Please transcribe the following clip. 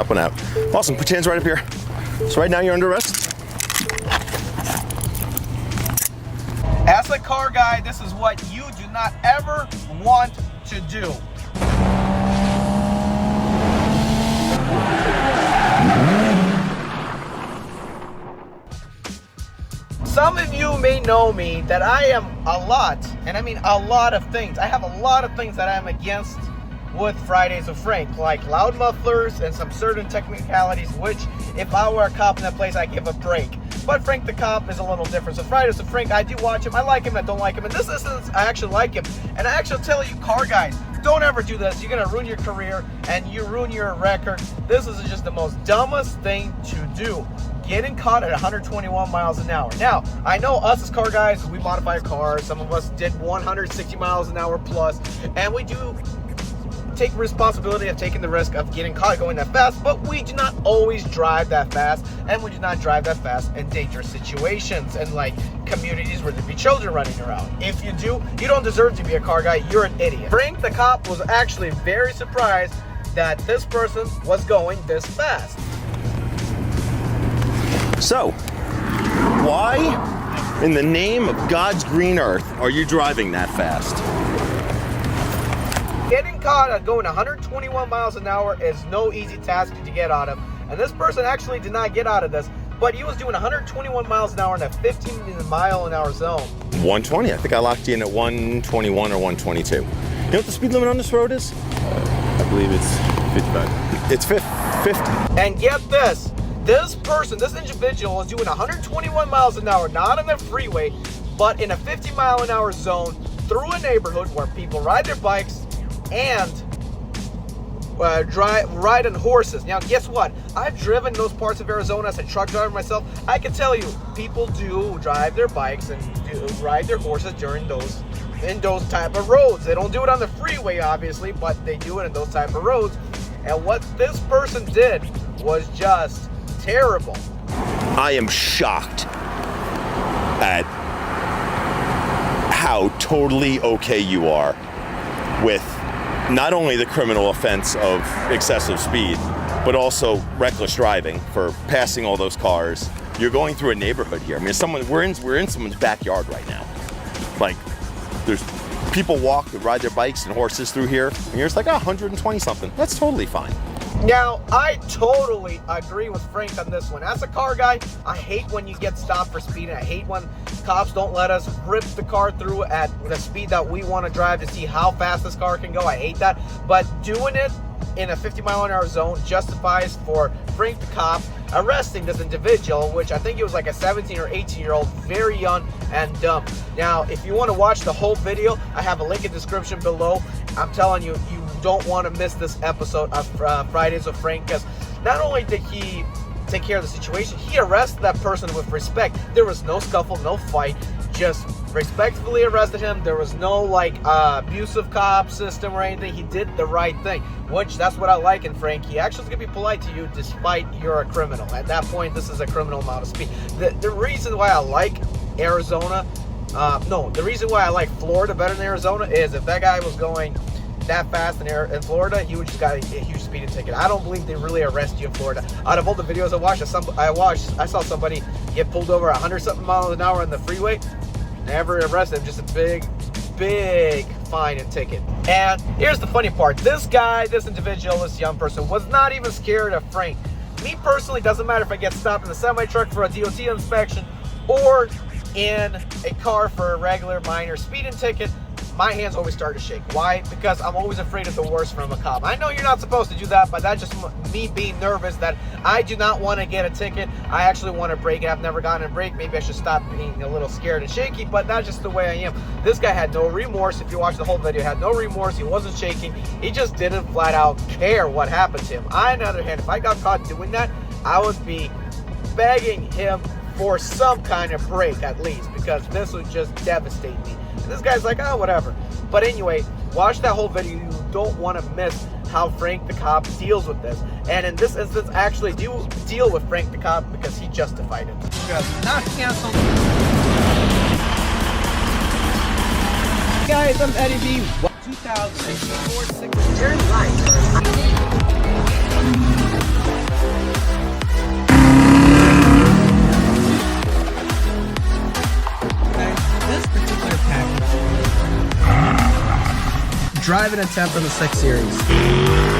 Up and out. Awesome, put your hands right up here. So right now you're under arrest. As a car guy, this is what you do not ever want to do. Some of you may know me that I am a lot, and I mean a lot of things. I have a lot of things that I'm against with Fridays with Frank, like loud mufflers and some certain technicalities, which if I were a cop in that place, I'd give a break. But Frank the Cop is a little different. So Fridays with Frank, I do watch him. I like him, I don't like him. In this instance, I actually like him. And I actually tell you, car guys, don't ever do this. You're gonna ruin your career and you ruin your record. This is just the most dumbest thing to do. Getting caught at 121 miles an hour. Now, I know us as car guys, we modify our cars. Some of us did 160 miles an hour plus, and we do take responsibility of taking the risk of getting caught going that fast, but we do not always drive that fast, and we do not drive that fast in dangerous situations and like communities where there be children running around. If you do, you don't deserve to be a car guy. You're an idiot. Frank the Cop was actually very surprised that this person was going this fast. So, why in the name of God's green earth are you driving that fast? Getting caught at going 121 miles an hour is no easy task to get out of. And this person actually did not get out of this, but he was doing 121 miles an hour in a 15 mile an hour zone. 120, I think I locked you in at 121 or 122. You know what the speed limit on this road is? I believe it's 55. It's 50. And get this, this person, this individual was doing 121 miles an hour, not on the freeway, but in a 50 mile an hour zone through a neighborhood where people ride their bikes and ride on horses. Now, guess what? I've driven those parts of Arizona as a truck driver myself. I can tell you, people do drive their bikes and do ride their horses during those type of roads. They don't do it on the freeway, obviously, but they do it in those type of roads. And what this person did was just terrible. I am shocked at how totally okay you are with not only the criminal offense of excessive speed, but also reckless driving for passing all those cars. You're going through a neighborhood here. I mean, we're in someone's backyard right now. Like, there's people walk and ride their bikes and horses through here, and you're just like, 120 something. That's totally fine. Now, I totally agree with Frank on this one. As a car guy, I hate when you get stopped for speeding. I hate when cops don't let us rip the car through at the speed that we want to drive to see how fast this car can go. I hate that. But doing it in a 50 mile an hour zone justifies for Frank the Cop arresting this individual, which I think he was like a 17 or 18-year-old, very young and dumb. Now, if you want to watch the whole video, I have a link in the description below. I'm telling you, you don't want to miss this episode of Fridays with Frank, because not only did he take care of the situation, he arrested that person with respect. There was no scuffle, no fight, just respectfully arrested him. There was no like abusive cop system or anything. He did the right thing, which that's what I like in Frank. He actually is going to be polite to you despite you're a criminal. At that point, this is a criminal amount of speed. The reason why I like Arizona, the reason why I like Florida better than Arizona is if that guy was going that fast in Florida, he would just got a huge speeding ticket. I don't believe they really arrest you in Florida. Out of all the videos I saw somebody get pulled over 100-something miles an hour on the freeway. Never arrested him, just a big fine and ticket. And here's the funny part. This guy, this individual, this young person was not even scared of Frank. Me personally, doesn't matter if I get stopped in a semi-truck for a DOT inspection or in a car for a regular minor speeding ticket, my hands always start to shake. Why? Because I'm always afraid of the worst from a cop. I know you're not supposed to do that, but that's just me being nervous that I do not want to get a ticket. I actually want to break it. I've never gotten a break. Maybe I should stop being a little scared and shaky, but that's just the way I am. This guy had no remorse. If you watch the whole video, had no remorse. He wasn't shaking. He just didn't flat out care what happened to him. I, on the other hand, if I got caught doing that, I would be begging him for some kind of break at least, because this would just devastate me. This guy's like, oh, whatever. But anyway, watch that whole video. You don't want to miss how Frank the Cop deals with this. And in this instance, I actually do deal with Frank the Cop because he justified it. Not canceled. Guys, I'm Eddie B. 2004 turn right. driving attempt in the 6 Series.